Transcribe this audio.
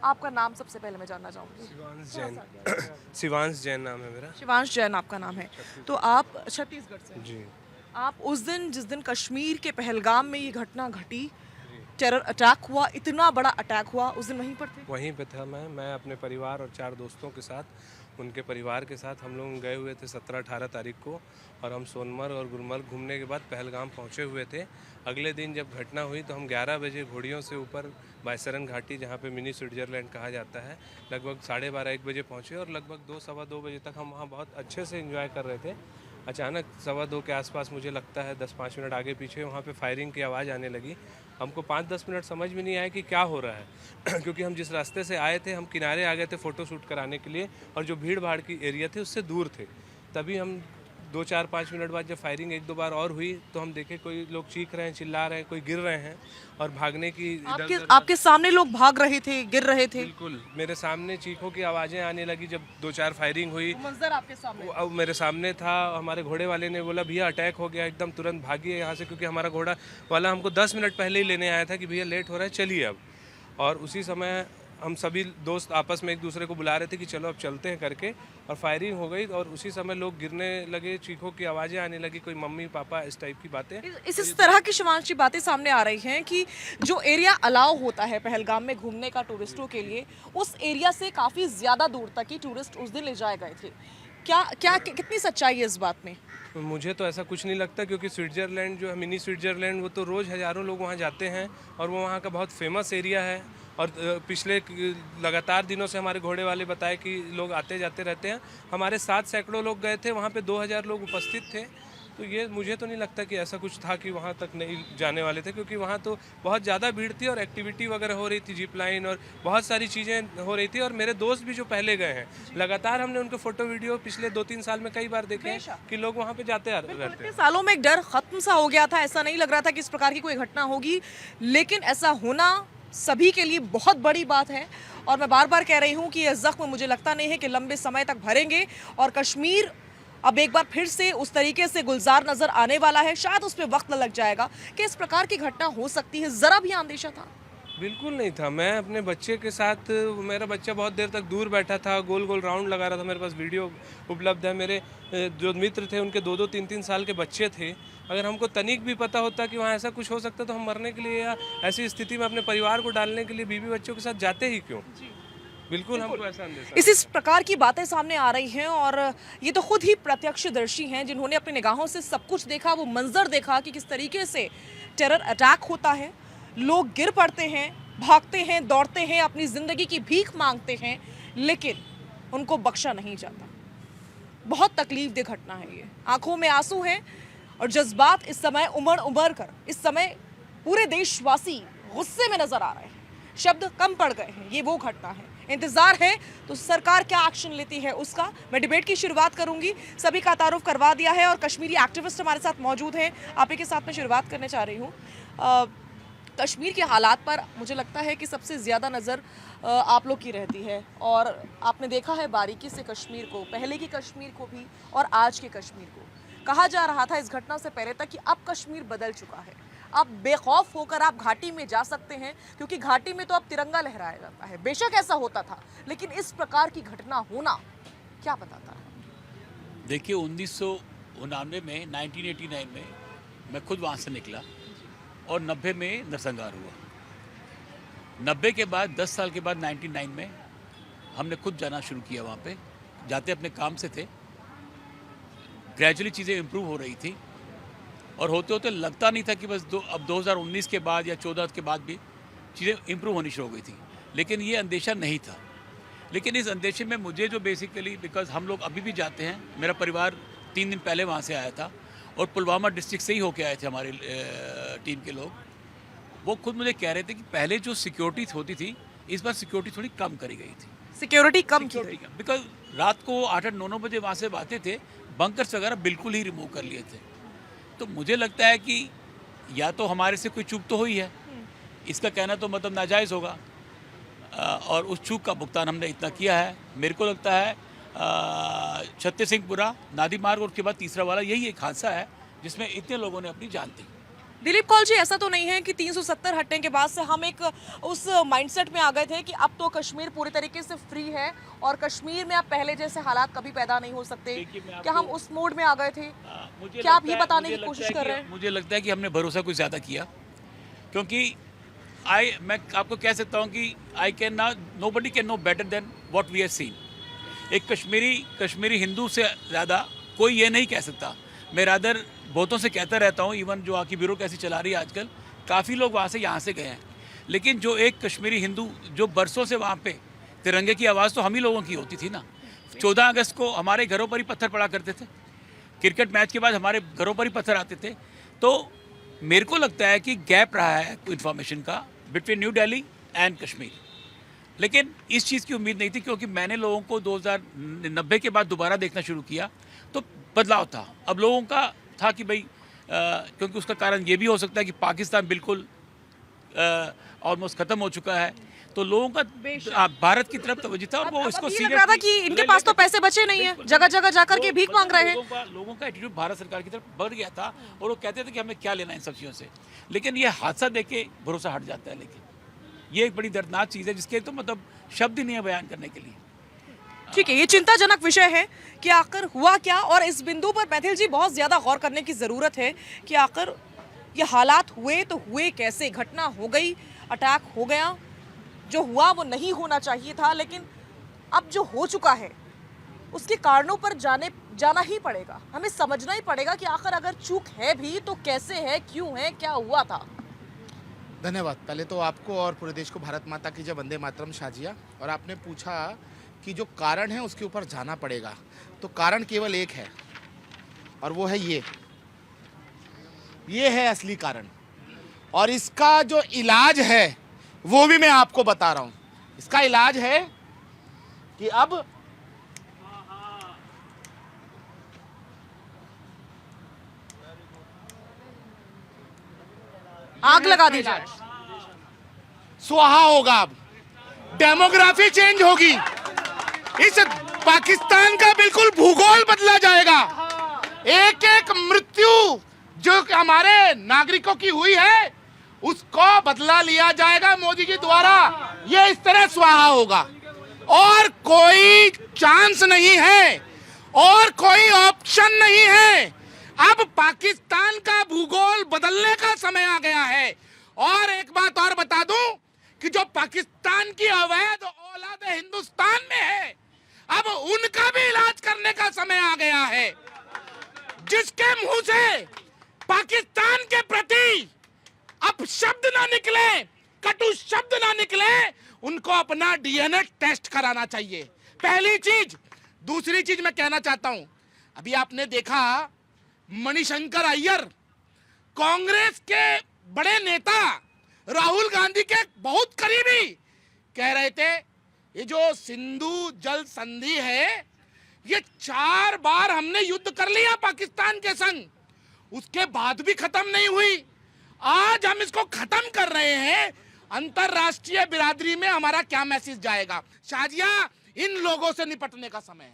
आपका नाम सबसे पहले मैं जानना चाहूँगी। शिवांश जैन। शिवांश जैन नाम है मेरा। शिवांश जैन आपका नाम है। तो आप छत्तीसगढ़ से हैं। जी। आप उस दिन जिस दिन कश्मीर के पहलगाम में ये घटना घटी, जी। टेरर अटैक हुआ, इतना बड़ा अटैक हुआ, उस दिन वहीं पर थे? वहीं पे था मैं अपने परिवार और 4 दोस्तों के साथ, उनके परिवार के साथ हम लोग गए हुए थे 17-18 तारीख को, और हम सोनमर्ग और गुलमर्ग घूमने के बाद पहलगाम पहुंचे हुए थे। अगले दिन जब घटना हुई तो हम 11 बजे घोड़ियों से ऊपर बायसरन घाटी, जहाँ पे मिनी स्विट्जरलैंड कहा जाता है, लगभग 12:30-1 बजे पहुँचे, और लगभग 2 सवा 2 बजे तक हम वहाँ बहुत अच्छे से एंजॉय कर रहे थे। अचानक 1:15 के आसपास, मुझे लगता है 10-5 मिनट आगे पीछे, वहाँ पे फायरिंग की आवाज़ आने लगी। हमको 5-10 मिनट समझ में नहीं आया कि क्या हो रहा है क्योंकि हम जिस रास्ते से आए थे, हम किनारे आ गए थे फ़ोटो शूट कराने के लिए, और जो भीड़ भाड़ की एरिया थे उससे दूर थे। तभी हम 2-4-5 मिनट बाद जब फायरिंग 1-2 बार और हुई तो हम देखे कोई लोग चीख रहे हैं, चिल्ला रहे हैं, कोई गिर रहे हैं, और भागने की आपके सामने लोग भाग रहे थे, गिर रहे थे? बिल्कुल मेरे सामने चीखों की आवाज़ें आने लगी जब 2-4 फायरिंग हुई। मंजर आपके सामने? अब मेरे सामने था। हमारे घोड़े वाले ने बोला भैया अटैक हो गया, एकदम तुरंत भागिए यहाँ से, क्योंकि हमारा घोड़ा वाला हमको 10 मिनट पहले ही लेने आया था कि भैया लेट हो रहा है, चलिए अब। और उसी समय हम सभी दोस्त आपस में एक दूसरे को बुला रहे थे कि चलो अब चलते हैं करके, और फायरिंग हो गई, और उसी समय लोग गिरने लगे, चीखों की आवाज़ें आने लगी, कोई मम्मी पापा इस टाइप की बातें। इस तरह की शिवांश जी बातें सामने आ रही हैं कि जो एरिया अलाउ होता है पहलगाम में घूमने का टूरिस्टों के लिए, उस एरिया से काफ़ी ज़्यादा दूर तक ही टूरिस्ट उस दिन ले जाए गए थे। कितनी सच्चाई है इस बात में? मुझे तो ऐसा कुछ नहीं लगता, क्योंकि स्विट्ज़रलैंड जो है, मिनी स्विट्ज़रलैंड, वो तो रोज़ हज़ारों लोग वहाँ जाते हैं, और वो वहाँ का बहुत फेमस एरिया है। और पिछले लगातार दिनों से हमारे घोड़े वाले बताए कि लोग आते जाते रहते हैं। हमारे साथ सैकड़ों लोग गए थे, वहाँ पे 2000 लोग उपस्थित थे। तो ये मुझे तो नहीं लगता कि ऐसा कुछ था कि वहाँ तक नहीं जाने वाले थे, क्योंकि वहाँ तो बहुत ज़्यादा भीड़ थी, और एक्टिविटी वगैरह हो रही थी, जिप लाइन और बहुत सारी चीज़ें हो रही थी। और मेरे दोस्त भी जो पहले गए हैं, लगातार हमने उनके फ़ोटो वीडियो पिछले 2-3 साल में कई बार देखे हैं कि लोग वहाँ पे जाते रहते हैं। इतने सालों में एक डर खत्म सा हो गया था, ऐसा नहीं लग रहा था कि इस प्रकार की कोई घटना होगी, लेकिन ऐसा होना सभी के लिए बहुत बड़ी बात है। और मैं बार बार कह रही हूँ कि यह जख्म मुझे लगता नहीं है कि लंबे समय तक भरेंगे, और कश्मीर अब एक बार फिर से उस तरीके से गुलजार नजर आने वाला है। शायद उस पर वक्त लग जाएगा कि इस प्रकार की घटना हो सकती है। जरा भी अंदेशा था? बिल्कुल नहीं था। मैं अपने बच्चे के साथ, मेरा बच्चा बहुत देर तक दूर बैठा था, गोल गोल राउंड लगा रहा था। मेरे पास वीडियो उपलब्ध है। मेरे जो मित्र थे उनके 2-2 3-3 साल के बच्चे थे। अगर हमको तनिक भी पता होता कि वहाँ ऐसा कुछ हो सकता तो हम मरने के लिए या ऐसी स्थिति में अपने परिवार को डालने के लिए बीवी बच्चों के साथ जाते ही क्यों? बिल्कुल हमको ऐसा अंदेशा। इस प्रकार की बातें सामने आ रही हैं, और ये तो खुद ही प्रत्यक्षदर्शी हैं जिन्होंने अपनी निगाहों से सब कुछ देखा, वो मंजर देखा कि किस तरीके से टेरर अटैक होता है, लोग गिर पड़ते हैं, भागते हैं, दौड़ते हैं, अपनी जिंदगी की भीख मांगते हैं, लेकिन उनको बख्शा नहीं जाता। बहुत तकलीफदेह घटना है ये। आंखों में आंसू हैं और जज्बात इस समय उमड़ उमड़ कर, इस समय पूरे देशवासी गुस्से में नजर आ रहे हैं, शब्द कम पड़ गए हैं। ये वो घटना है। इंतजार है तो सरकार क्या एक्शन लेती है उसका। मैं डिबेट की शुरुआत करूंगी। सभी का तारुफ करवा दिया है और कश्मीरी एक्टिविस्ट हमारे साथ मौजूद हैं। आप ही के साथ मैं शुरुआत करने चाह रही हूँ। कश्मीर के हालात पर मुझे लगता है कि सबसे ज़्यादा नज़र आप लोग की रहती है, और आपने देखा है बारीकी से कश्मीर को, पहले की कश्मीर को भी और आज के कश्मीर को। कहा जा रहा था इस घटना से पहले तक कि अब कश्मीर बदल चुका है, अब बेखौफ होकर आप घाटी में जा सकते हैं, क्योंकि घाटी में तो अब तिरंगा लहराया जाता है। बेशक ऐसा होता था, लेकिन इस प्रकार की घटना होना क्या बताता है? देखिए 1999 में 1989 में मैं खुद वहाँ से निकला, और 90 में नरसंहार हुआ। 90 के बाद 10 साल के बाद 99 में हमने खुद जाना शुरू किया। वहाँ पे जाते अपने काम से थे। ग्रेजुअली चीज़ें इम्प्रूव हो रही थी, और होते होते लगता नहीं था कि बस अब 2019 के बाद या 14 के बाद भी चीज़ें इम्प्रूव होनी शुरू हो गई थी। लेकिन ये अंदेशा नहीं था। लेकिन इस अंदेशे में मुझे जो बेसिकली, बिकॉज हम लोग अभी भी जाते हैं, मेरा परिवार 3 दिन पहले वहाँ से आया था, और पुलवामा डिस्ट्रिक्ट से ही होके आए थे हमारे टीम के लोग। वो खुद मुझे कह रहे थे कि पहले जो सिक्योरिटी होती थी, इस बार सिक्योरिटी थोड़ी कम करी गई थी। सिक्योरिटी कम की? बिकॉज रात को 8-8, 9-9 बजे वहाँ से आते थे, बंकर्स वगैरह बिल्कुल ही रिमूव कर लिए थे। तो मुझे लगता है कि या तो हमारे से कोई चूक तो हुई है, इसका कहना तो मतलब नाजायज़ होगा, और उस चूक का भुगतान हमने इतना किया है। मेरे को लगता है छत्तीस सिंहपुरा नादी मार्ग और उसके बाद तीसरा वाला, यही एक हादसा है जिसमें इतने लोगों ने अपनी जान दी। दिलीप कौल जी, ऐसा तो नहीं है कि 370 हटने के बाद से हम एक उस माइंडसेट में आ गए थे कि अब तो कश्मीर पूरी तरीके से फ्री है और कश्मीर में अब पहले जैसे हालात कभी पैदा नहीं हो सकते? देखिए, मैं क्या हम आपको- उस मोड में आ गए थे? मुझे क्या आप लगता ये है- बताने मुझे की लगता कोशिश है कर कि- रहे हैं? मुझे लगता है कि हमने भरोसा कुछ ज़्यादा किया, क्योंकि मैं आपको कह सकता हूँ कि आई कैन ना, nobody can know better than what we have seen. एक कश्मीरी हिंदू से ज़्यादा कोई ये नहीं कह सकता। मैं रादर बहुतों से कहता रहता हूँ, इवन जो आपकी ब्यूरोक्रेसी चला रही है आजकल, काफ़ी लोग वहाँ से यहाँ से गए हैं, लेकिन जो एक कश्मीरी हिंदू जो बरसों से वहाँ पे, तिरंगे की आवाज़ तो हम ही लोगों की होती थी ना। 14 अगस्त को हमारे घरों पर ही पत्थर पड़ा करते थे, क्रिकेट मैच के बाद हमारे घरों पर ही पत्थर आते थे। तो मेरे को लगता है कि गैप रहा है इन्फॉर्मेशन का between new Delhi and Kashmir, लेकिन इस चीज़ की उम्मीद नहीं थी, क्योंकि मैंने लोगों को 2090 के बाद दोबारा देखना शुरू किया तो बदलाव था। अब लोगों का था कि भाई क्योंकि उसका कारण ये भी हो सकता है कि पाकिस्तान बिल्कुल ऑलमोस्ट ख़त्म हो चुका है, तो लोगों का भारत की तरफ तवज्जो था और वो इसको अब ये लग रहा था कि इनके पास तो पैसे बचे नहीं है, जगह जगह जाकर के भीख मांग रहे हैं। लोगों का एटीट्यूड भारत सरकार की तरफ बढ़ गया था और वो कहते थे कि हमें क्या लेना इन सब चीज़ों से, लेकिन ये हादसा देख के भरोसा हट जाता है। लेकिन ये एक बड़ी दर्दनाक चीज़ है जिसके तो मतलब शब्द ही नहीं है बयान करने के लिए। ठीक है, ये चिंताजनक विषय है कि आखिर हुआ क्या, और इस बिंदु पर मैथिल जी बहुत ज़्यादा गौर करने की ज़रूरत है कि आखिर ये हालात हुए तो हुए कैसे? घटना हो गई, अटैक हो गया, जो हुआ वो नहीं होना चाहिए था, लेकिन अब जो हो चुका है उसके कारणों पर जाना ही पड़ेगा। हमें समझना ही पड़ेगा कि आखिर अगर चूक है भी तो कैसे है, क्यों है, क्या हुआ था। धन्यवाद। पहले तो आपको और पूरे देश को भारत माता की जय, वंदे मातरम शाजिया। और आपने पूछा कि जो कारण है उसके ऊपर जाना पड़ेगा, तो कारण केवल एक है और वो है ये है असली कारण, और इसका जो इलाज है वो भी मैं आपको बता रहा हूं। इसका इलाज है कि अब आग लगा दी जाए, स्वाहा होगा। अब डेमोग्राफी चेंज होगी, इस पाकिस्तान का बिल्कुल भूगोल बदला जाएगा। एक एक मृत्यु जो हमारे नागरिकों की हुई है उसको बदला लिया जाएगा मोदी जी द्वारा। ये इस तरह स्वाहा होगा और कोई चांस नहीं है और कोई ऑप्शन नहीं है। अब पाकिस्तान का भूगोल बदलने का समय आ गया है। और एक बात और बता दूं कि जो पाकिस्तान की अवैध औलाद हिंदुस्तान में है, अब उनका भी इलाज करने का समय आ गया है। जिसके मुंह से पाकिस्तान के प्रति अपशब्द ना निकले, कटु शब्द ना निकले, उनको अपना डीएनए टेस्ट कराना चाहिए, पहली चीज। दूसरी चीज मैं कहना चाहता हूं, अभी आपने देखा मणिशंकर अय्यर, कांग्रेस के बड़े नेता, राहुल गांधी के बहुत करीबी, कह रहे थे ये जो सिंधु जल संधि है ये 4 बार हमने युद्ध कर लिया पाकिस्तान के संग, उसके बाद भी खत्म नहीं हुई। आज हम इसको खत्म कर रहे हैं। अंतरराष्ट्रीय बिरादरी में हमारा क्या मैसेज जाएगा? शाजिया, इन लोगों से निपटने का समय है।